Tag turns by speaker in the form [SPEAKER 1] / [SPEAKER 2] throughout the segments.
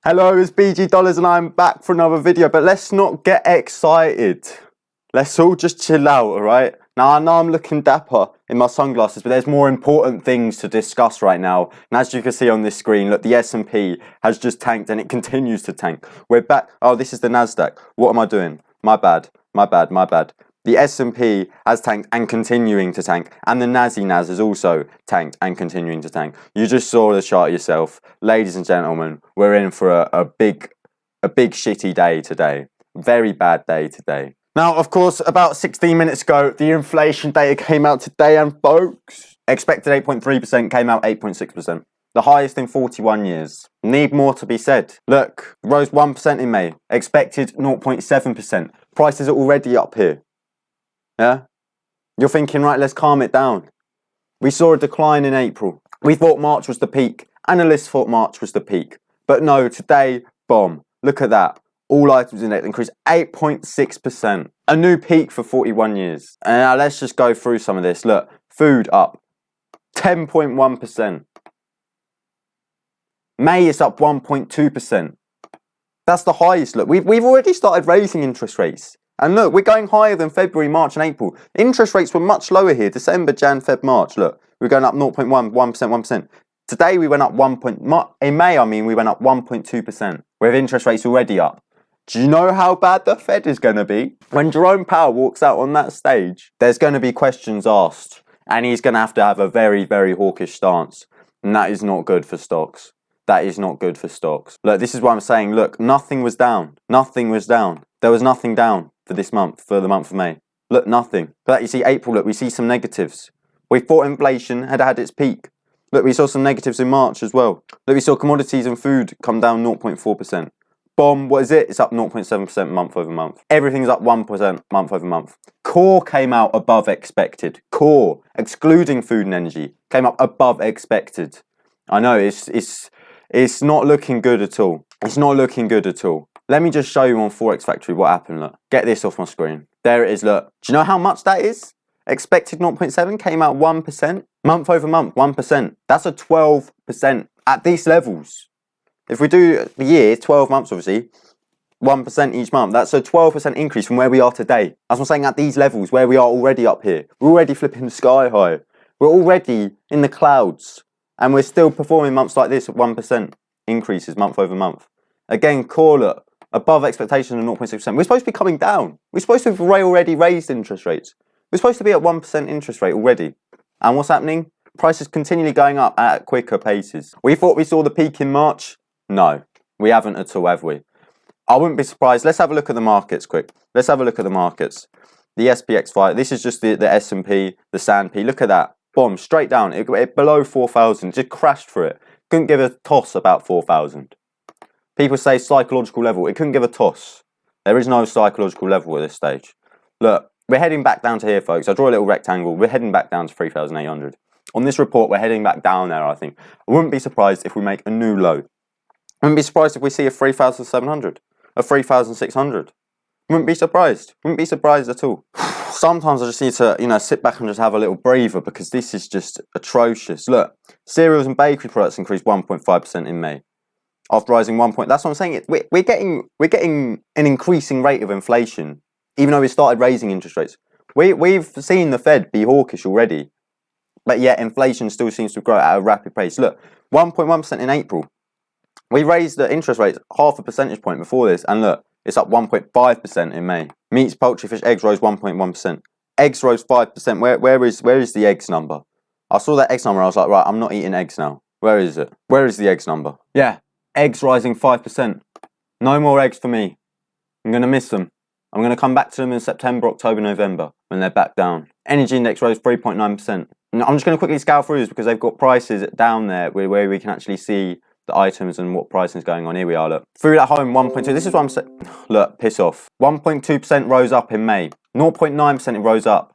[SPEAKER 1] Hello, it's BG Dollars and I'm back for another video, but let's not get excited. Let's all just chill out, alright? Now, I know I'm looking dapper in my sunglasses, but there's more important things to discuss right now. And as you can see on this screen, look, the S&P has just tanked and it continues to tank. We're back. Oh, this is the Nasdaq. What am I doing? My bad. The S&P has tanked and continuing to tank, and the Nas has also tanked and continuing to tank. You just saw the chart yourself. Ladies and gentlemen, we're in for a big shitty day today. Very bad day today. Now, of course, about 16 minutes ago, the inflation data came out today, and folks, expected 8.3% came out 8.6%. The highest in 41 years. Need more to be said. Look, rose 1% in May. Expected 0.7%. Prices are already up here. Yeah? You're thinking, right, let's calm it down. We saw a decline in April. We thought March was the peak. Analysts thought March was the peak. But no, today, bomb. Look at that. All items index increased 8.6%. A new peak for 41 years. And now let's just go through some of this. Look, food up 10.1%. May is up 1.2%. That's the highest. Look, we've already started raising interest rates. And look, we're going higher than February, March and April. Interest rates were much lower here. December, Jan, Feb, March. Look, we're going up 0.1%, 1%. Today we went up in May, we went up 1.2%. With interest rates already up. Do you know how bad the Fed is going to be? When Jerome Powell walks out on that stage, there's going to be questions asked. And he's going to have a very, very hawkish stance. And that is not good for stocks. That is not good for stocks. Look, this is what I'm saying. Look, nothing was down. Nothing was down. There was nothing down for this month, for the month of May. Look, nothing. But you see April, look, we see some negatives. We thought inflation had its peak. Look, we saw some negatives in March as well. Look, we saw commodities and food come down 0.4%. Bomb, what is it? It's up 0.7% month over month. Everything's up 1% month over month. Core came out above expected. Core, excluding food and energy, came up above expected. I know, it's not looking good at all. It's not looking good at all. Let me just show you on Forex Factory what happened. Look, get this off my screen. There it is, look. Do you know how much that is? Expected 0.7 came out 1%. Month over month, 1%. That's a 12% at these levels. If we do the year, 12 months obviously, 1% each month. That's a 12% increase from where we are today. That's what I'm saying, at these levels, where we are already up here. We're already flipping sky high. We're already in the clouds. And we're still performing months like this at 1% increases month over month. Again, core, look, above expectation of 0.6%. We're supposed to be coming down. We're supposed to have already raised interest rates. We're supposed to be at 1% interest rate already. And what's happening? Prices continually going up at quicker paces. We thought we saw the peak in March. No, we haven't at all, have we? I wouldn't be surprised. Let's have a look at the markets quick. Let's have a look at the markets. The SPX5, this is just the S&P, the S&P. Look at that. Boom, straight down. It below 4,000. Just crashed for it. Couldn't give a toss about 4,000. People say psychological level. It couldn't give a toss. There is no psychological level at this stage. Look, we're heading back down to here, folks. I draw a little rectangle. We're heading back down to 3,800. On this report, we're heading back down there, I think. I wouldn't be surprised if we make a new low. I wouldn't be surprised if we see a 3,700, a 3,600. Wouldn't be surprised. Wouldn't be surprised at all. Sometimes I just need to, sit back and just have a little breather because this is just atrocious. Look, cereals and bakery products increased 1.5% in May. After rising 1 point, that's what I'm saying. We're getting an increasing rate of inflation, even though we started raising interest rates. We've seen the Fed be hawkish already, but yet inflation still seems to grow at a rapid pace. Look, 1.1% in April. We raised the interest rates half a percentage point before this, and look, it's up 1.5% in May. Meats, poultry, fish, eggs rose 1.1%. Eggs rose 5%. Where is the eggs number? I saw that eggs number. I was like, right, I'm not eating eggs now. Where is it? Where is the eggs number? Yeah. Eggs rising 5%. No more eggs for me. I'm going to miss them. I'm going to come back to them in September, October, November when they're back down. Energy index rose 3.9%. I'm just going to quickly scour through this because they've got prices down there where we can actually see the items and what pricing is going on. Here we are, look. Food at home, 1.2. This is what I'm saying. Look, piss off. 1.2% rose up in May. 0.9% it rose up.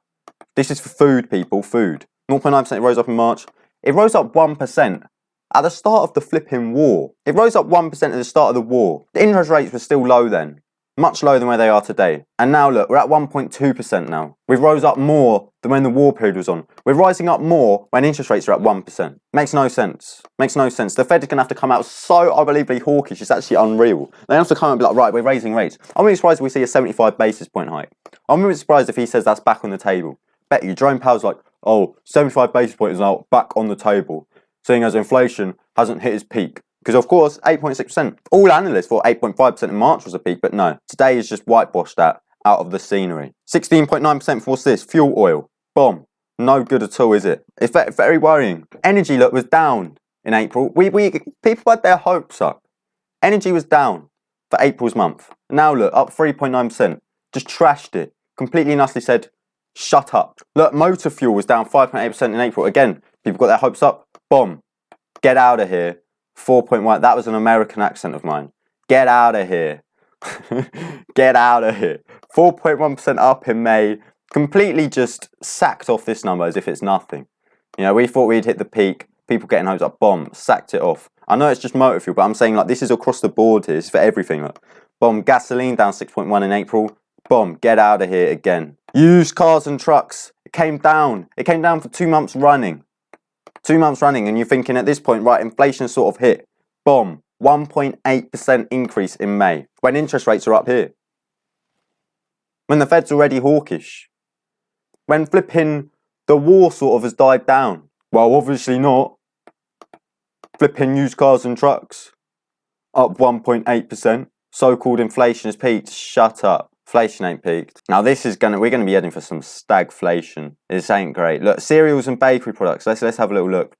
[SPEAKER 1] This is for food, people, food. 0.9% it rose up in March. It rose up 1%. At the start of the flipping war. It rose up 1% at the start of the war. The interest rates were still low then. much lower than where they are today. And now look, we're at 1.2% now. We've rose up more than when the war period was on. We're rising up more when interest rates are at 1%. Makes no sense. Makes no sense. The Fed is going to have to come out so unbelievably hawkish, it's actually unreal. They have to come out and be like, right, we're raising rates. I'm really surprised if we see a 75 basis point hike. I'm really surprised if he says that's back on the table. Bet you, Jerome Powell's like, oh, 75 basis point is now back on the table, seeing as inflation hasn't hit its peak. Because of course, 8.6%. All analysts thought 8.5% in March was a peak, but no. Today is just whitewashed that out of the scenery. 16.9% for what's this? Fuel oil. Bomb. No good at all, is it? It's very worrying. Energy, look, was down in April. People had their hopes up. Energy was down for April's month. Now look, up 3.9%. Just trashed it. Completely and utterly said, shut up. Look, motor fuel was down 5.8% in April. Again, people got their hopes up. Bomb. Get out of here. 4.1. That was an American accent of mine. Get out of here. Get out of here. 4.1% up in May. Completely just sacked off this number as if it's nothing. You know, we thought we'd hit the peak. People getting hopes up. Bomb. Sacked it off. I know it's just motor fuel, but I'm saying like this is across the board here. It's for everything. Look. Bomb. Gasoline down 6.1 in April. Bomb. Get out of here again. Used cars and trucks. It came down. It came down for 2 months running. 2 months running, and you're thinking at this point, right, inflation sort of hit. Bomb. 1.8% increase in May, when interest rates are up here. When the Fed's already hawkish. When flipping the war sort of has died down. Well, obviously not. Flipping used cars and trucks. Up 1.8%. So-called inflation has peaked. Shut up. Inflation ain't peaked. Now we're gonna be heading for some stagflation. This ain't great. Look, cereals and bakery products. Let's have a little look.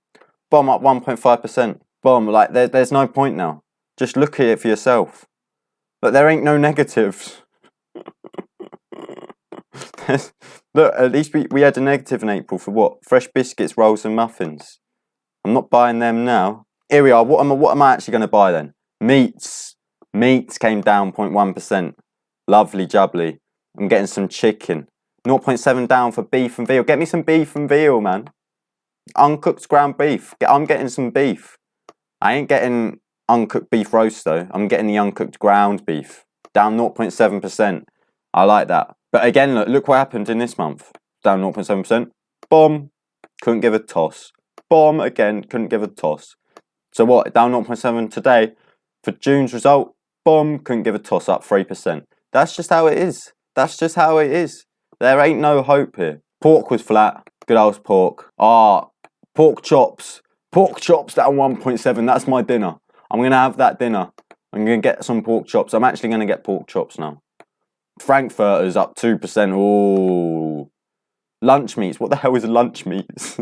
[SPEAKER 1] Bomb up 1.5%. Bomb. Like there's no point now. Just look at it for yourself. Look, there ain't no negatives. Look, at least we had a negative in April for what? Fresh biscuits, rolls, and muffins. I'm not buying them now. Here we are. What am I actually gonna buy then? Meats. Meats came down 0.1%. Lovely jubbly. I'm getting some chicken. 0.7 down for beef and veal. Get me some beef and veal, man. Uncooked ground beef. I'm getting some beef. I ain't getting uncooked beef roast though. I'm getting the uncooked ground beef. Down 0.7%. I like that. But again, look what happened in this month. Down 0.7%. Bomb. Couldn't give a toss. Bomb again. Couldn't give a toss. So what? Down 0.7 today. For June's result. Bomb. Couldn't give a toss. Up 3%. That's just how it is. That's just how it is. There ain't no hope here. Pork was flat. Good old pork. Pork chops. Pork chops down 1.7. That's my dinner. I'm going to have that dinner. I'm going to get some pork chops. I'm actually going to get pork chops now. Frankfurters up 2%. Ooh. Lunch meats. What the hell is lunch meats?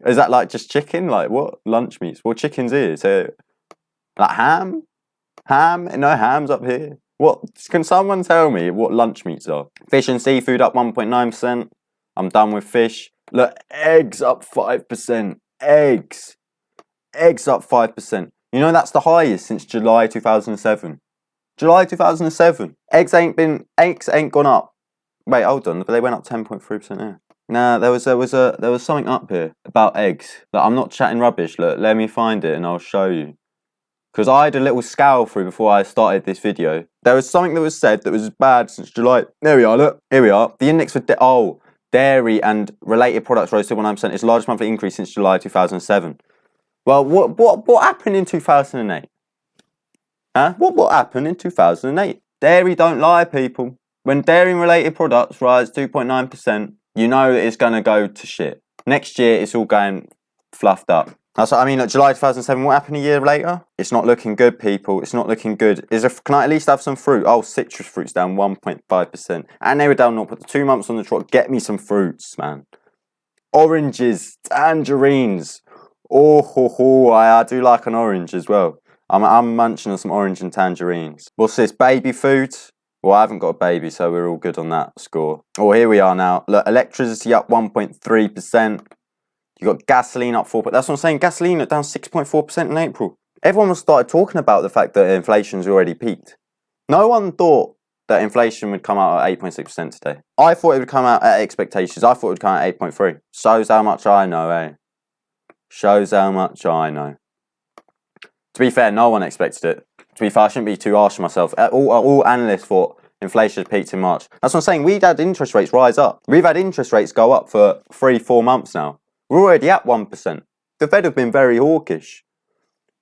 [SPEAKER 1] Is that like just chicken? Like what? Lunch meats. Well, chicken's here. So, like ham? Ham? No hams up here. What? Can someone tell me what lunch meats are? Fish and seafood up 1.9%. I'm done with fish. Look, eggs up 5%. Eggs. Eggs up 5%. You know that's the highest since July 2007. July 2007. Eggs ain't gone up. Wait, hold on. But they went up 10.3% there. Nah, there was something up here about eggs. Look, I'm not chatting rubbish. Look, let me find it and I'll show you. Because I had a little scowl through before I started this video. There was something that was said that was bad since July. There we are, look. Here we are. The index for dairy and related products rose to 1.9%. Its largest monthly increase since July 2007. Well, what happened in 2008? Huh? What happened in 2008? Dairy don't lie, people. When dairy and related products rise 2.9%, you know that it's going to go to shit. Next year, it's all going fluffed up. That's what I mean. At July 2007, what happened a year later? It's not looking good, people. It's not looking good. Can I at least have some fruit? Oh, citrus fruit's down 1.5%. And they were down 2 months on the trot. Get me some fruits, man. Oranges, tangerines. Oh, I do like an orange as well. I'm munching on some orange and tangerines. What's this? Baby food? Well, I haven't got a baby, so we're all good on that score. Oh, here we are now. Look, electricity up 1.3%. You got gasoline up 4%. That's what I'm saying. Gasoline down 6.4% in April. Everyone started talking about the fact that inflation's already peaked. No one thought that inflation would come out at 8.6% today. I thought it would come out at expectations. I thought it would come out at 8.3. Shows how much I know, eh? Shows how much I know. To be fair, no one expected it. To be fair, I shouldn't be too harsh on myself. All analysts thought inflation had peaked in March. That's what I'm saying. We've had interest rates rise up. We've had interest rates go up for 3-4 months now. We're already at 1%. The Fed have been very hawkish.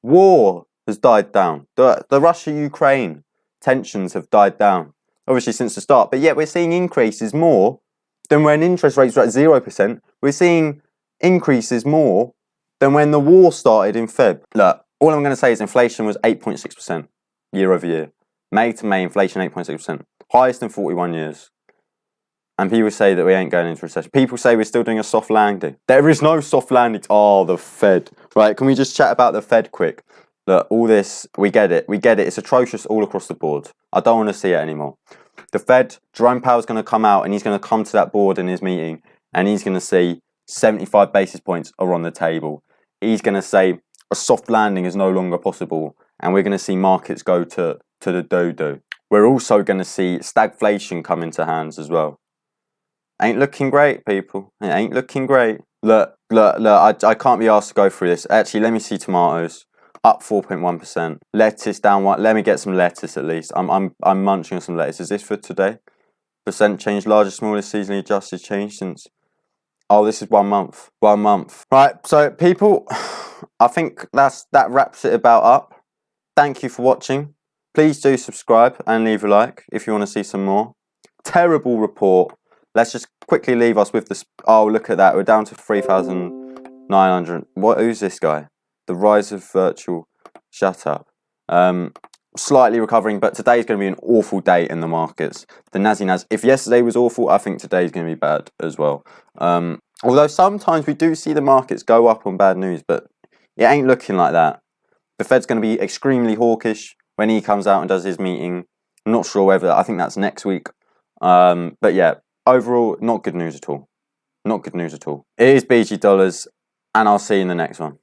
[SPEAKER 1] War has died down. The Russia-Ukraine tensions have died down, obviously since the start. But yet we're seeing increases more than when interest rates were at 0%. We're seeing increases more than when the war started in Feb. Look, all I'm going to say is inflation was 8.6% year over year. May to May, inflation 8.6%. Highest in 41 years. And people say that we ain't going into recession. People say we're still doing a soft landing. There is no soft landing. Oh, the Fed. Right, can we just chat about the Fed quick? Look, all this, we get it. We get it. It's atrocious all across the board. I don't want to see it anymore. The Fed, Jerome Powell's going to come out and he's going to come to that board in his meeting and he's going to see 75 basis points are on the table. He's going to say a soft landing is no longer possible and we're going to see markets go to the dodo. We're also going to see stagflation come into hands as well. Ain't looking great, people. It ain't looking great. Look, I can't be asked to go through this. Actually, let me see tomatoes. Up 4.1%. Lettuce down 1. Let me get some lettuce at least. I'm munching on some lettuce. Is this for today? Percent change, largest, smallest, seasonally adjusted change since... Oh, this is 1 month. 1 month. Right, so people, I think that wraps it about up. Thank you for watching. Please do subscribe and leave a like if you want to see some more. Terrible report. Let's just quickly leave us with this. Oh, look at that. We're down to 3,900. Who's this guy? The rise of virtual. Shut up. Slightly recovering, but today's going to be an awful day in the markets. The NAS. If yesterday was awful, I think today's going to be bad as well. Although sometimes we do see the markets go up on bad news, but it ain't looking like that. The Fed's going to be extremely hawkish when he comes out and does his meeting. I'm not sure whether, I think that's next week. But yeah, overall, not good news at all. Not good news at all. It is BG Dollars, and I'll see you in the next one.